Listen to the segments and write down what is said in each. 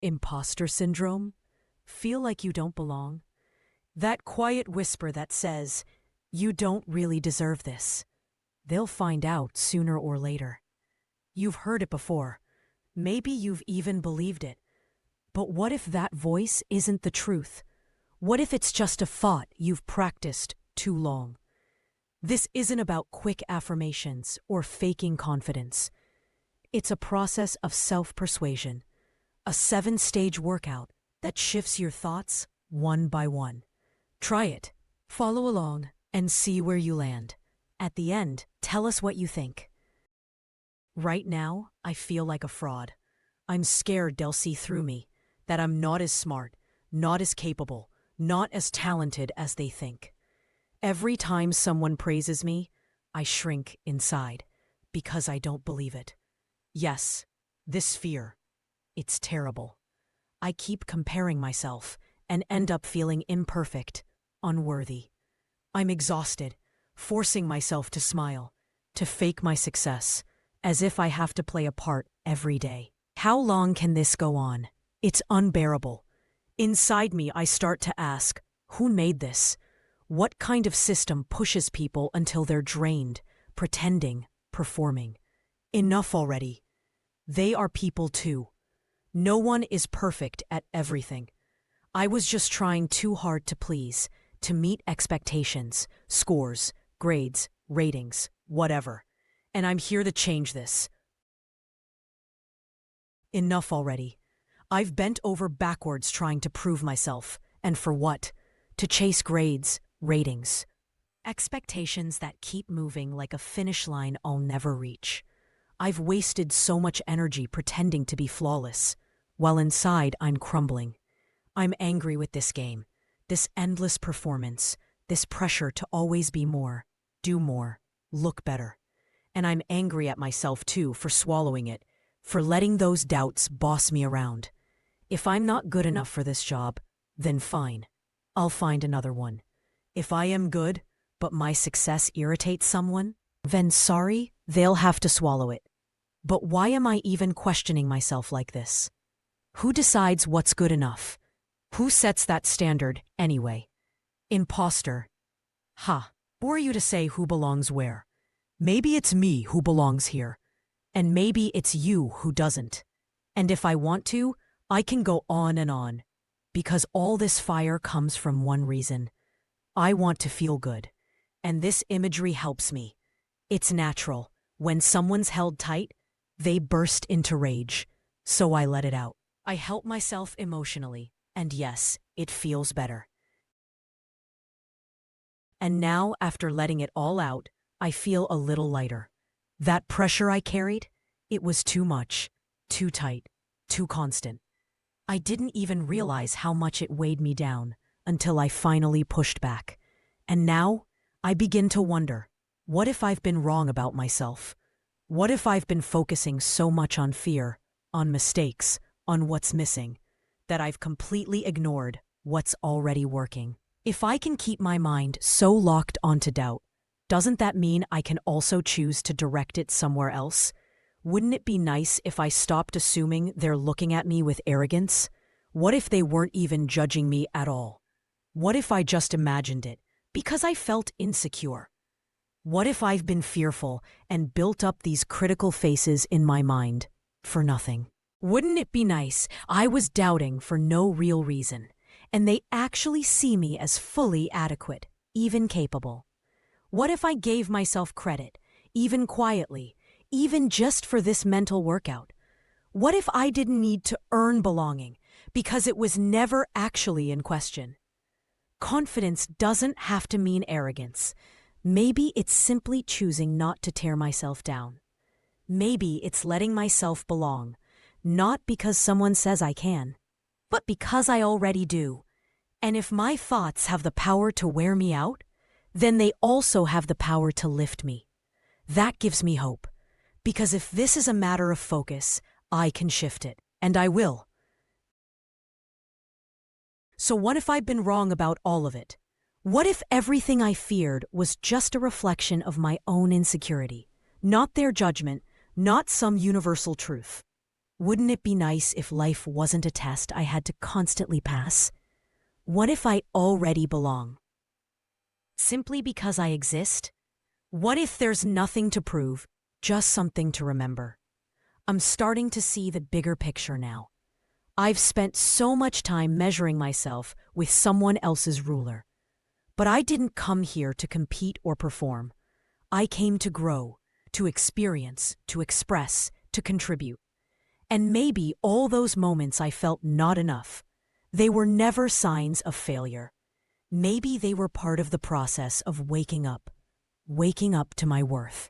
Imposter syndrome? Feel like you don't belong? That quiet whisper that says, you don't really deserve this. They'll find out sooner or later. You've heard it before. Maybe you've even believed it. But what if that voice isn't the truth? What if it's just a thought you've practiced too long? This isn't about quick affirmations or faking confidence. It's a process of self-persuasion, a 7-stage workout that shifts your thoughts one by one. Try it, follow along, and see where you land. At the end, tell us what you think. Right now, I feel like a fraud. I'm scared they'll see through me, that I'm not as smart, not as capable, not as talented as they think. Every time someone praises me, I shrink inside because I don't believe it. Yes, this fear, it's terrible. I keep comparing myself and end up feeling imperfect, unworthy. I'm exhausted, forcing myself to smile, to fake my success, as if I have to play a part every day. How long can this go on? It's unbearable. Inside me, I start to ask, who made this? What kind of system pushes people until they're drained, pretending, performing? Enough already. They are people too. No one is perfect at everything. I was just trying too hard to please, to meet expectations, scores, grades, ratings, whatever. And I'm here to change this. Enough already. I've bent over backwards trying to prove myself. And for what? To chase grades, ratings. Expectations that keep moving like a finish line I'll never reach. I've wasted so much energy pretending to be flawless, while inside I'm crumbling. I'm angry with this game, this endless performance, this pressure to always be more, do more, look better. And I'm angry at myself too for swallowing it, for letting those doubts boss me around. If I'm not good enough for this job, then fine. I'll find another one. If I am good, but my success irritates someone, then sorry, they'll have to swallow it. But why am I even questioning myself like this? Who decides what's good enough? Who sets that standard anyway? Imposter. Ha, who are you to say who belongs where? Maybe it's me who belongs here. And maybe it's you who doesn't. And if I want to, I can go on and on. Because all this fire comes from one reason. I want to feel good. And this imagery helps me. It's natural. When someone's held tight, they burst into rage. So I let it out. I help myself emotionally. And yes, it feels better. And now, after letting it all out, I feel a little lighter. That pressure I carried, it was too much, too tight, too constant. I didn't even realize how much it weighed me down until I finally pushed back. And now, I begin to wonder, what if I've been wrong about myself? What if I've been focusing so much on fear, on mistakes, on what's missing, that I've completely ignored what's already working? If I can keep my mind so locked onto doubt, doesn't that mean I can also choose to direct it somewhere else? Wouldn't it be nice if I stopped assuming they're looking at me with arrogance? What if they weren't even judging me at all? What if I just imagined it because I felt insecure? What if I've been fearful and built up these critical faces in my mind for nothing? Wouldn't it be nice I was doubting for no real reason, and they actually see me as fully adequate, even capable? What if I gave myself credit, even quietly, even just for this mental workout? What if I didn't need to earn belonging because it was never actually in question? Confidence doesn't have to mean arrogance. Maybe it's simply choosing not to tear myself down. Maybe it's letting myself belong, not because someone says I can, but because I already do. And if my thoughts have the power to wear me out, then they also have the power to lift me. That gives me hope, because if this is a matter of focus, I can shift it, and I will. So what if I've been wrong about all of it? What if everything I feared was just a reflection of my own insecurity, not their judgment, not some universal truth? Wouldn't it be nice if life wasn't a test I had to constantly pass? What if I already belong? Simply because I exist? What if there's nothing to prove, just something to remember? I'm starting to see the bigger picture now. I've spent so much time measuring myself with someone else's ruler. But I didn't come here to compete or perform. I came to grow, to experience, to express, to contribute. And maybe all those moments I felt not enough, they were never signs of failure. Maybe they were part of the process of waking up to my worth.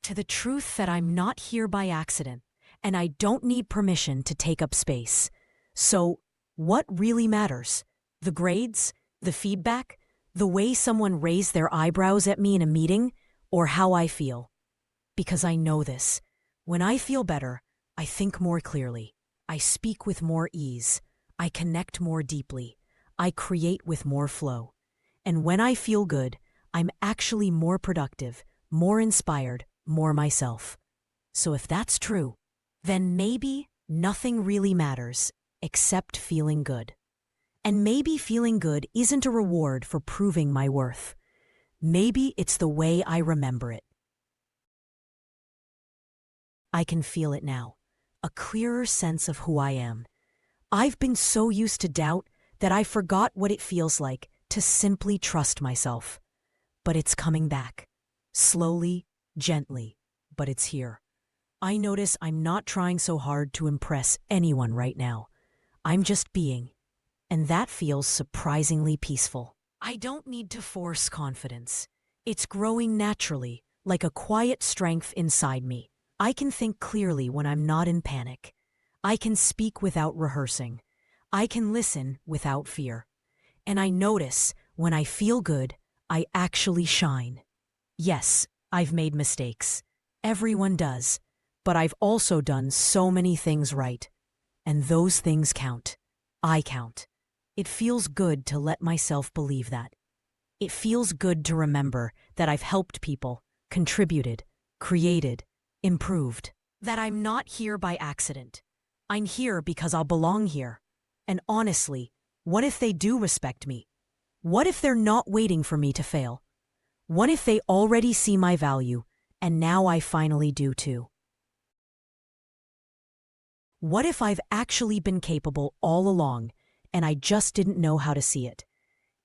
To the truth that I'm not here by accident, and I don't need permission to take up space. So, what really matters? The grades? The feedback? The way someone raised their eyebrows at me in a meeting? Or how I feel? Because I know this. When I feel better, I think more clearly. I speak with more ease. I connect more deeply. I create with more flow. And when I feel good, I'm actually more productive, more inspired, more myself. So if that's true, then maybe nothing really matters except feeling good. And maybe feeling good isn't a reward for proving my worth. Maybe it's the way I remember it. I can feel it now, a clearer sense of who I am. I've been so used to doubt that I forgot what it feels like to simply trust myself. But it's coming back. Slowly, gently, but it's here. I notice I'm not trying so hard to impress anyone right now. I'm just being. And that feels surprisingly peaceful. I don't need to force confidence. It's growing naturally, like a quiet strength inside me. I can think clearly when I'm not in panic. I can speak without rehearsing. I can listen without fear. And I notice when I feel good, I actually shine. Yes, I've made mistakes. Everyone does. But I've also done so many things right. And those things count. I count. It feels good to let myself believe that. It feels good to remember that I've helped people, contributed, created, improved. That I'm not here by accident. I'm here because I'll belong here. And honestly, what if they do respect me? What if they're not waiting for me to fail? What if they already see my value, and now I finally do too? What if I've actually been capable all along, and I just didn't know how to see it?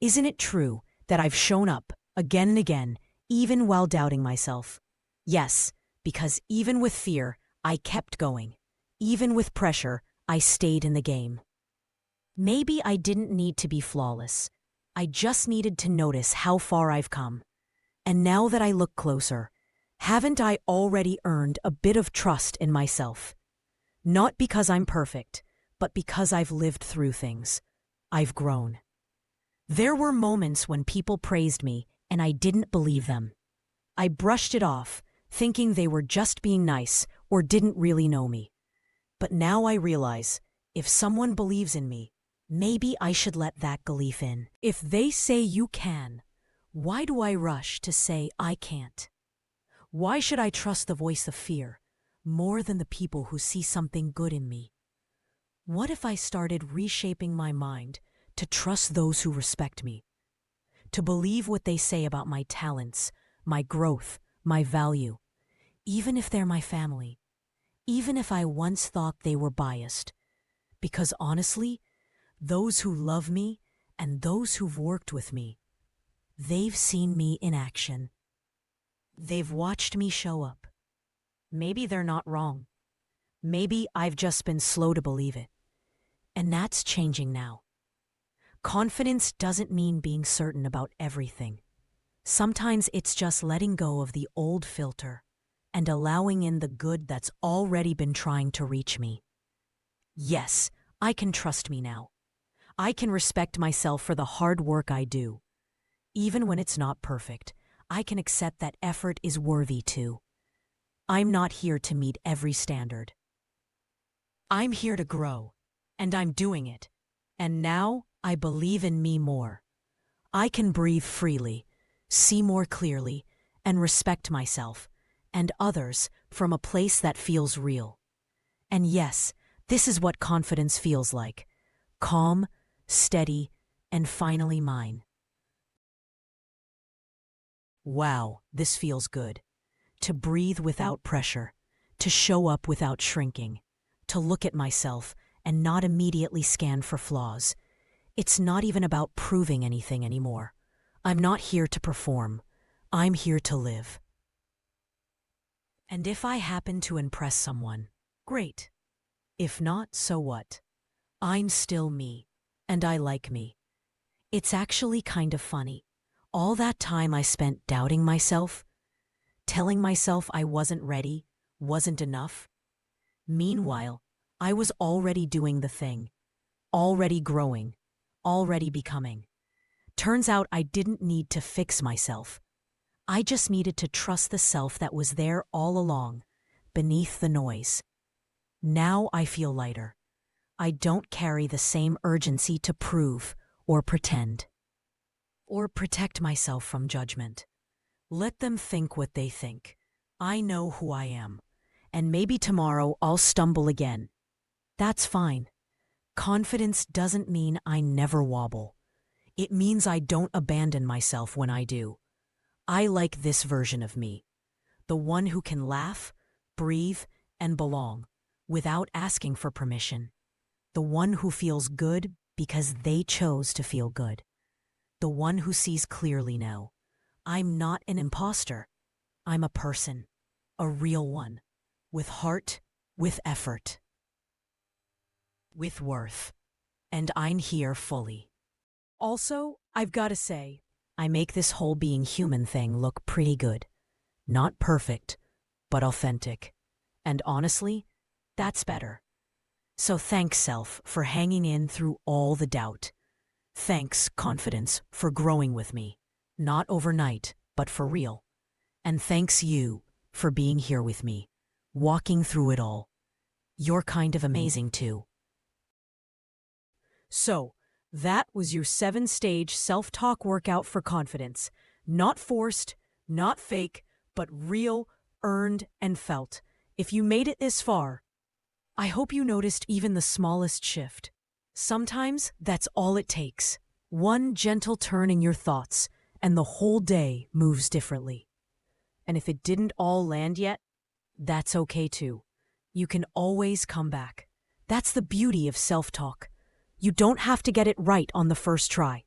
Isn't it true that I've shown up again and again, even while doubting myself? Yes, because even with fear, I kept going. Even with pressure, I stayed in the game. Maybe I didn't need to be flawless. I just needed to notice how far I've come. And now that I look closer, haven't I already earned a bit of trust in myself? Not because I'm perfect, but because I've lived through things. I've grown. There were moments when people praised me and I didn't believe them. I brushed it off, thinking they were just being nice or didn't really know me. But now I realize, if someone believes in me, maybe I should let that belief in. If they say you can, why do I rush to say I can't? Why should I trust the voice of fear more than the people who see something good in me? What if I started reshaping my mind to trust those who respect me? To believe what they say about my talents, my growth, my value, even if they're my family, even if I once thought they were biased. Because honestly, those who love me and those who've worked with me, they've seen me in action. They've watched me show up. Maybe they're not wrong. Maybe I've just been slow to believe it. And that's changing now. Confidence doesn't mean being certain about everything. Sometimes it's just letting go of the old filter and allowing in the good that's already been trying to reach me. Yes, I can trust me now. I can respect myself for the hard work I do. Even when it's not perfect, I can accept that effort is worthy too. I'm not here to meet every standard. I'm here to grow, and I'm doing it. And now I believe in me more. I can breathe freely, see more clearly, and respect myself and others from a place that feels real. And yes, this is what confidence feels like. Calm, steady, and finally mine. Wow, this feels good. To breathe without pressure, to show up without shrinking, to look at myself and not immediately scan for flaws. It's not even about proving anything anymore. I'm not here to perform. I'm here to live. And if I happen to impress someone, great. If not, so what? I'm still me, and I like me. It's actually kind of funny. All that time I spent doubting myself, telling myself I wasn't ready, wasn't enough. Meanwhile, I was already doing the thing, already growing, already becoming. Turns out I didn't need to fix myself. I just needed to trust the self that was there all along, beneath the noise. Now I feel lighter. I don't carry the same urgency to prove or pretend. Or protect myself from judgment. Let them think what they think. I know who I am. And maybe tomorrow I'll stumble again. That's fine. Confidence doesn't mean I never wobble. It means I don't abandon myself when I do. I like this version of me. The one who can laugh, breathe, and belong without asking for permission. The one who feels good because they chose to feel good. The one who sees clearly now. I'm not an imposter. I'm a person. A real one. With heart, with effort. With worth. And I'm here fully. Also, I've got to say, I make this whole being human thing look pretty good. Not perfect, but authentic. And honestly, that's better. So thanks, self, for hanging in through all the doubt. Thanks, confidence, for growing with me. Not overnight, but for real. And thanks you for being here with me, walking through it all. You're kind of amazing too. So, that was your 7-stage self-talk workout for confidence. Not forced, not fake, but real, earned, and felt. If you made it this far, I hope you noticed even the smallest shift. Sometimes that's all it takes. One gentle turn in your thoughts, and the whole day moves differently. And if it didn't all land yet, that's okay too. You can always come back. That's the beauty of self-talk. You don't have to get it right on the first try.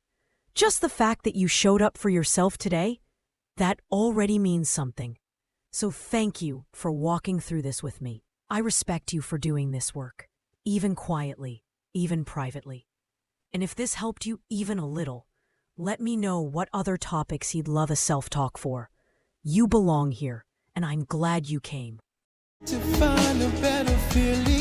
Just the fact that you showed up for yourself today, that already means something. So thank you for walking through this with me. I respect you for doing this work, even quietly, even privately. And if this helped you even a little, let me know what other topics you'd love a self-talk for. You belong here, and I'm glad you came. To find a better feeling.